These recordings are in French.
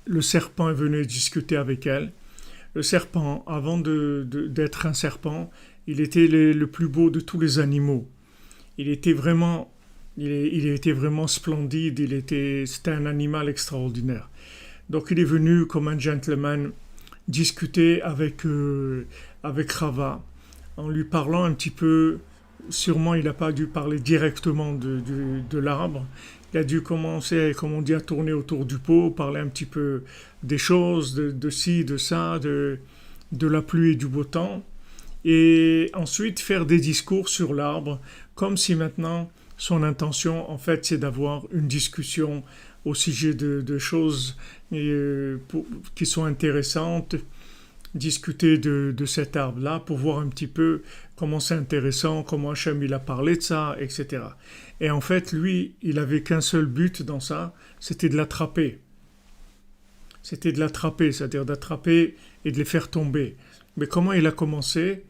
le serpent est venu discuter avec elle. Le serpent, avant d'être un serpent, il était le plus beau de tous les animaux. Il était vraiment, il était vraiment splendide, c'était un animal extraordinaire. Donc il est venu comme un gentleman discuter avec Rava en lui parlant un petit peu. Sûrement, il n'a pas dû parler directement de l'arbre. Il a dû commencer, comme on dit, à tourner autour du pot, parler un petit peu des choses, de ci, de ça, de la pluie et du beau temps. Et ensuite, faire des discours sur l'arbre, comme si maintenant, son intention, en fait, c'est d'avoir une discussion au sujet de choses qui sont intéressantes, discuter de cet arbre-là pour voir un petit peu comment c'est intéressant, comment Hachem il a parlé de ça, etc. Et en fait, lui, il avait qu'un seul but dans ça, c'était de l'attraper. C'était de l'attraper, c'est-à-dire d'attraper et de les faire tomber. Mais comment il a commencé?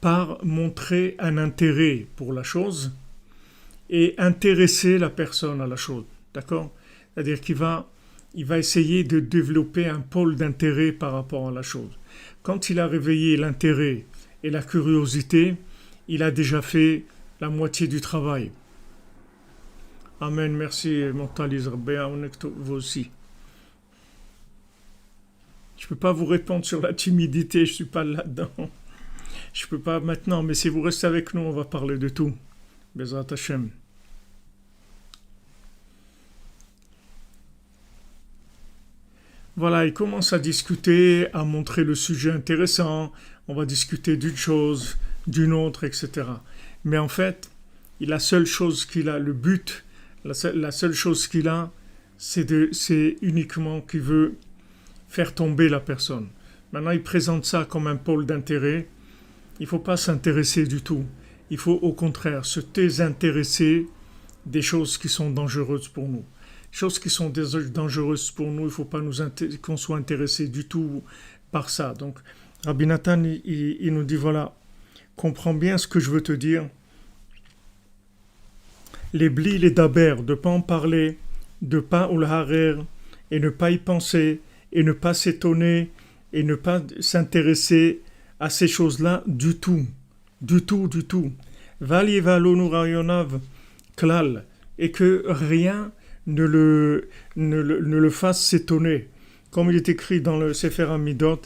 Par montrer un intérêt pour la chose et intéresser la personne à la chose. D'accord? C'est-à-dire il va essayer de développer un pôle d'intérêt par rapport à la chose. Quand il a réveillé l'intérêt et la curiosité, il a déjà fait la moitié du travail. Amen, merci Montalise Rabéa, vous aussi. Je ne peux pas vous répondre sur la timidité, je ne suis pas là-dedans. Je ne peux pas maintenant, mais si vous restez avec nous, on va parler de tout. Bezrat Hashem. Voilà, il commence à discuter, à montrer le sujet intéressant. On va discuter d'une chose, d'une autre, etc. Mais en fait, la seule chose qu'il a, le but, la seule chose qu'il a, c'est uniquement qu'il veut faire tomber la personne. Maintenant, il présente ça comme un pôle d'intérêt. Il ne faut pas s'intéresser du tout. Il faut au contraire se désintéresser des choses qui sont dangereuses pour nous. Choses qui sont dangereuses pour nous, il ne faut pas qu'on soit intéressé du tout par ça. Donc, Rabbi Nathan, il nous dit, voilà, comprends bien ce que je veux te dire. Les blis, les daber, de ne pas en parler, de ne pas ou le harer, et ne pas y penser, et ne pas s'étonner, et ne pas s'intéresser à ces choses-là du tout. Du tout, du tout. Vali valonu rayonav klal, et que rien ne le fasse s'étonner. Comme il est écrit dans le Sefer Hamidot,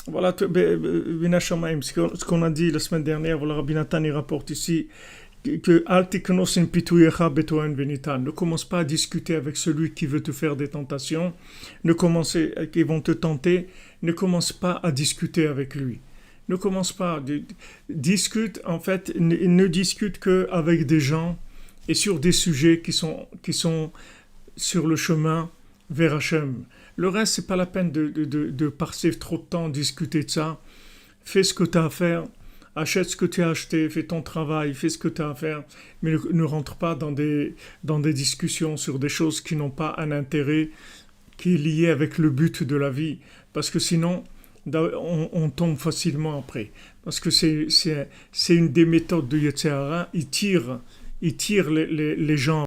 voilà, ce qu'on a dit la semaine dernière, voilà, Rabbi Nathan il rapporte ici que ne commence pas à discuter avec celui qui veut te faire des tentations, qui vont te tenter, ne commence pas à discuter avec lui. Ne commence pas, discute, en fait, ne discute qu'avec des gens et sur des sujets qui sont sur le chemin vers Hachem. Le reste, c'est pas la peine de passer trop de temps à discuter de ça. Fais ce que tu as à faire, achète ce que tu as acheté, fais ton travail, fais ce que tu as à faire, mais ne rentre pas dans des discussions sur des choses qui n'ont pas un intérêt qui est lié avec le but de la vie. Parce que sinon, on tombe facilement après. Parce que c'est une des méthodes de Yetzer Hara, il tire les gens